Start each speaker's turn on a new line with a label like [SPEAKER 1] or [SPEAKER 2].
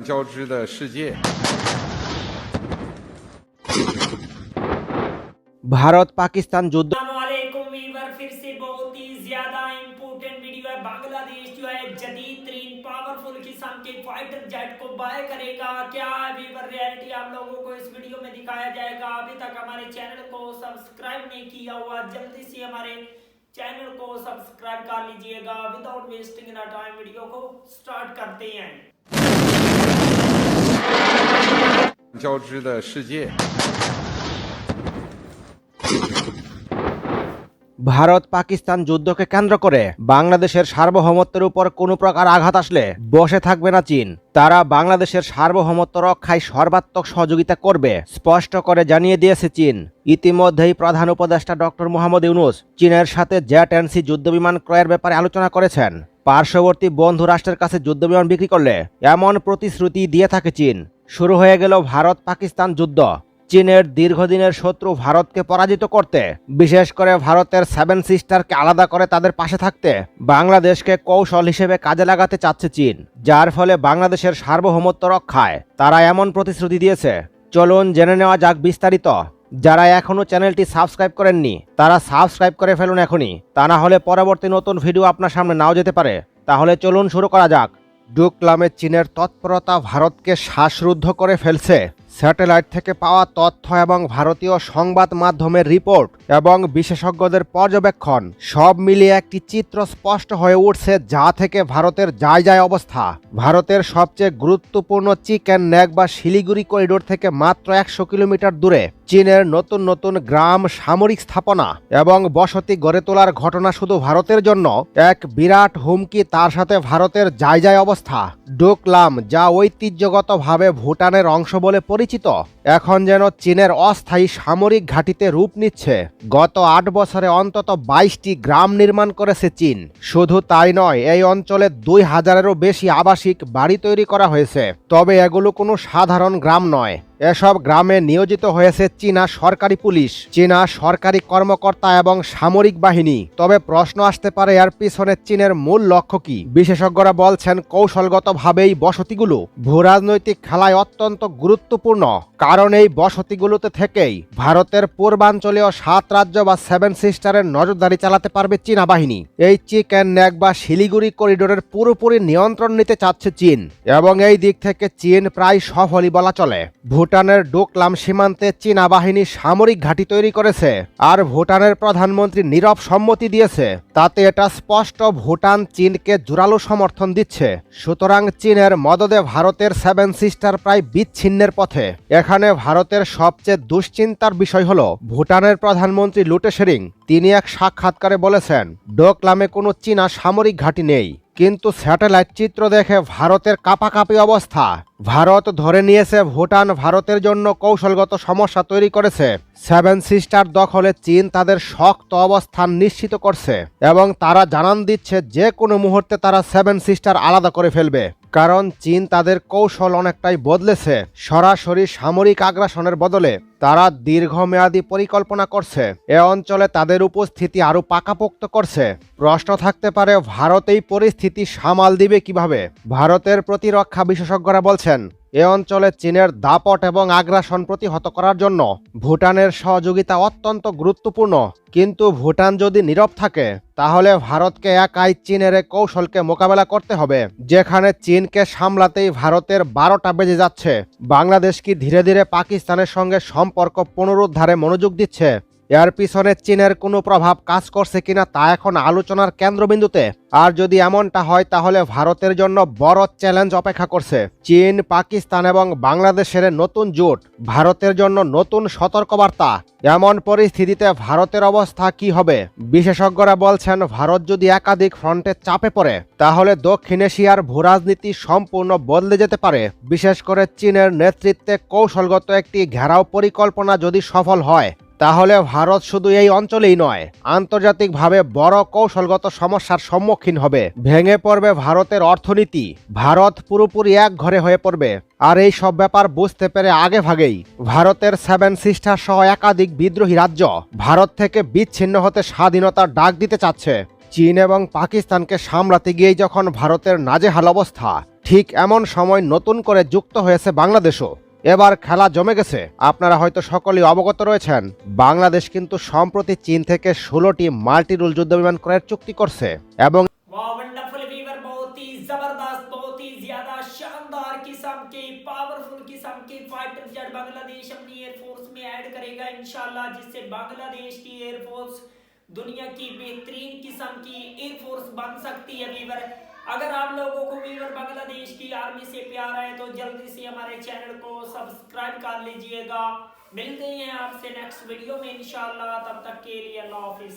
[SPEAKER 1] 交织的世界。
[SPEAKER 2] भारत पाकिस्तान युद्ध
[SPEAKER 3] फिर से बहुत ही ज्यादा इंपोर्टेंट वीडियो है। बांग्लादेश जो है जदीद तरीन पावरफुल किस्म के फाइटर जेट को बाय करेगा क्या? वीवर रियलिटी आप लोगों को इस वीडियो में दिखाया जाएगा। अभी तक हमारे चैनल को सब्सक्राइब नहीं किया हुआ, जल्दी से हमारे चैनल को सब्सक्राइब कर लीजिएगा। विदाउट वेस्टिंग टाइम वीडियो को स्टार्ट करते हैं।
[SPEAKER 1] 交织的世界。
[SPEAKER 2] ভারত পাকিস্তান যুদ্ধকে কেন্দ্র করে বাংলাদেশের সার্বভৌমত্বের উপর কোনো প্রকার আঘাত আসলে বসে থাকবে না চীন। তারা বাংলাদেশের সার্বভৌমত্ব রক্ষায় সর্বাত্মক সহযোগিতা করবে স্পষ্ট করে জানিয়ে দিয়েছে চীন। ইতিমধ্যেই প্রধান উপদেষ্টা ডক্টর মোহাম্মদ ইউনূস চীনের সাথে জেট-এনসি যুদ্ধবিমান ক্রয়ের ব্যাপারে আলোচনা করেছেন। পার্শ্ববর্তী বন্ধু রাষ্ট্রের কাছে যুদ্ধবিমান বিক্রি করলে এমন প্রতিশ্রুতি দিয়ে থাকে চীন। শুরু হয়ে গেল ভারত পাকিস্তান যুদ্ধ। চীনের দীর্ঘদিনের শত্রু ভারতকে পরাজিত করতে, বিশেষ করে ভারতের 7 সিস্টারকে আলাদা করে তাদের পাশে থাকতে বাংলাদেশকে কৌশল হিসেবে কাজে লাগাতে চাচ্ছে চীন, যার ফলে বাংলাদেশের সার্বভৌমত্ব রক্ষায় তারা এমন প্রতিশ্রুতি দিয়েছে। চলুন জেনে নেওয়া যাক বিস্তারিত। যারা এখনও চ্যানেলটি সাবস্ক্রাইব করেননি তারা সাবস্ক্রাইব করে ফেলুন এখনই, তা না হলে পরবর্তী নতুন ভিডিও আপনার সামনে নাও যেতে পারে। তাহলে চলুন শুরু করা যাক। ডোকলামে চীনের তৎপরতা ভারতকে শ্বাসরুদ্ধ করে ফেলছে। স্যাটেলাইট থেকে পাওয়া তথ্য এবং ভারতীয় সংবাদ মাধ্যমের রিপোর্ট এবং বিশেষজ্ঞদের পর্যবেক্ষণ সব মিলিয়ে একটি চিত্র স্পষ্ট হয়ে উঠছে, যা থেকে ভারতের যায় অবস্থা। ভারতের সবচেয়ে গুরুত্বপূর্ণ চিকেন নেক বা শিলিগুড়ি করিডোর থেকে মাত্র 100 কিলোমিটার দূরে চীনের নতুন নতুন গ্রাম, সামরিক স্থাপনা এবং বসতি গড়ে তোলার ঘটনা শুধু ভারতের জন্য এক বিরাট হুমকি। তার সাথে ভারতের যায় অবস্থা। ডোকলাম, যা ঐতিহ্যগতভাবে ভুটানের অংশ বলে পরিচিত, এখন যেন চীনের অস্থায়ী সামরিক ঘাঁটিতে রূপ নিচ্ছে। গত 8 বছরে অন্তত 22টি গ্রাম নির্মাণ করেছে চীন। শুধু তাই নয়, এই অঞ্চলে 2000-এরও বেশি আবাসিক বাড়ি তৈরি করা হয়েছে। তবে এগুলো কোনো সাধারণ গ্রাম নয়। এসব গ্রামে নিয়োজিত হয়েছে চীনা সরকারি পুলিশ, চীনা সরকারি কর্মকর্তা এবং সামরিক বাহিনী। তবে প্রশ্ন আসতে পারে, এর পিছনে চীনের মূল লক্ষ্য কি? বিশেষজ্ঞরা বলছেন কৌশলগতভাবেই বসতিগুলো ভূরাজনৈতিক খেলায় অত্যন্ত গুরুত্বপূর্ণ, কারণ এই বসতিগুলোতে থেকেই ভারতের পূর্বাঞ্চলীয় 7 রাজ্য বা 7 সিস্টারের নজরদারি চালাতে পারবে চীনা বাহিনী। এই চিকেন নেক বা শিলিগুড়ি করিডোরের পুরোপুরি নিয়ন্ত্রণ নিতে চাচ্ছে চীন, এবং এই দিক থেকে চীন প্রায় সফলই বলা চলে। ভুটানের ডোকলাম সীমান্তে চীনা বাহিনী সামরিক ঘাঁটি তৈরি করেছে, আর ভুটানের প্রধানমন্ত্রী নীরব সম্মতি দিয়েছে। তাতে এটা স্পষ্ট, ভুটান চীনকে জোরালো সমর্থন দিচ্ছে। সুতরাং চীনের মদদে ভারতের 7 সিস্টার প্রায় বিচ্ছিন্নের পথে। এখানে ভারতের সবচেয়ে দুশ্চিন্তার বিষয় হল ভুটানের প্রধানমন্ত্রী লুটে শেরিং। তিনি এক সাক্ষাৎকারে বলেছেন, ডোকলামে কোনো চীনা সামরিক ঘাঁটি নেই, কিন্তু স্যাটেলাইট চিত্র দেখে ভারতের কাঁপাকাঁপি অবস্থা। ভারত ধরে নিয়েছে ভুটান ভারতের জন্য কৌশলগত সমস্যা তৈরি করেছে। 7 সিস্টার দখলে চীন তাদের শক্ত অবস্থান নিশ্চিত করছে, এবং তারা জানান দিচ্ছে যে কোনো মুহূর্তে তারা 7 সিস্টার আলাদা করে ফেলবে। কারণ চীন তাদের কৌশল অনেকটাই বদলেছে। সরাসরি সামরিক আগ্রাসনের বদলে তারা দীর্ঘমেয়াদী পরিকল্পনা করছে। এ অঞ্চলে তাদের উপস্থিতি আরও পাকাপোক্ত করছে। প্রশ্ন থাকতে পারে, ভারত এই পরিস্থিতি সামাল দিবে কিভাবে? ভারতের প্রতিরক্ষা বিশেষজ্ঞরা বলছেন, এ অঞ্চলে চীনের দাপট এবং আগ্রাসন প্রতিহত করার জন্য ভুটানের সহযোগিতা অত্যন্ত গুরুত্বপূর্ণ। কিন্তু ভুটান যদি নীরব থাকে, তাহলে ভারতকে একাই চীনের কৌশলকে মোকাবেলা করতে হবে, যেখানে চীনকে সামলাতেই ভারতের 12টা বেজে যাচ্ছে। বাংলাদেশ কি ধীরে ধীরে পাকিস্তানের সঙ্গে সম্পর্ক পুনরুদ্ধারে মনোযোগ দিচ্ছে? এর পিছনে চীনের কোনো প্রভাব কাজ করছে কিনা তা এখন আলোচনার কেন্দ্রবিন্দুতে। আর যদি এমনটা হয়, তাহলে ভারতের জন্য বড় চ্যালেঞ্জ অপেক্ষা করছে। চীন, পাকিস্তান এবং বাংলাদেশের নতুন জোট ভারতের জন্য নতুন সতর্কবার্তা। এমন পরিস্থিতিতে ভারতের অবস্থা কি হবে? বিশেষজ্ঞরা বলছেন, ভারত যদি একাধিক ফ্রন্টে চাপে পড়ে, তাহলে দক্ষিণ এশিয়ার ভূরাজনীতি সম্পূর্ণ বদলে যেতে পারে। বিশেষ করে চীনের নেতৃত্বে কৌশলগত একটি ঘেরাও পরিকল্পনা যদি সফল হয়, তাহলে ভারত শুধু এই অঞ্চলেই নয়, আন্তর্জাতিকভাবে বড় কৌশলগত সমস্যার সম্মুখীন হবে। ভেঙে পড়বে ভারতের অর্থনীতি, ভারত পুরোপুরি এক ঘরে হয়ে পড়বে। আর এই সব ব্যাপার বুঝতে পেরে আগে ভাগেই ভারতের 7 সিস্টার সহ একাধিক বিদ্রোহী রাজ্য ভারত থেকে বিচ্ছিন্ন হতে স্বাধীনতার ডাক দিতে চাচ্ছে। চীন এবং পাকিস্তানকে সামলাতে গিয়েই যখন ভারতের নাজেহাল অবস্থা, ঠিক এমন সময় নতুন করে যুক্ত হয়েছে বাংলাদেশও। এবার খেলা জমে গেছে। আপনারা হয়তো সকলেই অবগত রয়েছেন, বাংলাদেশ কিন্তু সম্প্রতি চীন থেকে 16টি মাল্টি রুল যুদ্ধবিমান ক্রয়ের চুক্তি করছে এবং
[SPEAKER 3] वाह वंडरफुल वीवर, बहुत ही जबरदस्त, बहुत ही ज्यादा शानदार किस्म के पावरफुल किस्म के फाइटर जेट बांग्लादेश अपनी एयरफोर्स में ऐड करेगा इंशाल्लाह, जिससे बांग्लादेश की एयरफोर्स दुनिया की बेहतरीन किस्म की एयरफोर्स बन सकती है वीवर। अगर आप लोगों को वीवर बांग्लादेश की आर्मी से प्यार है तो जल्दी से हमारे चैनल को सब्सक्राइब कर लीजिएगा। मिलते हैं आपसे नेक्स्ट वीडियो में इंशाल्लाह, तब तक के लिए अल्लाह हाफिज।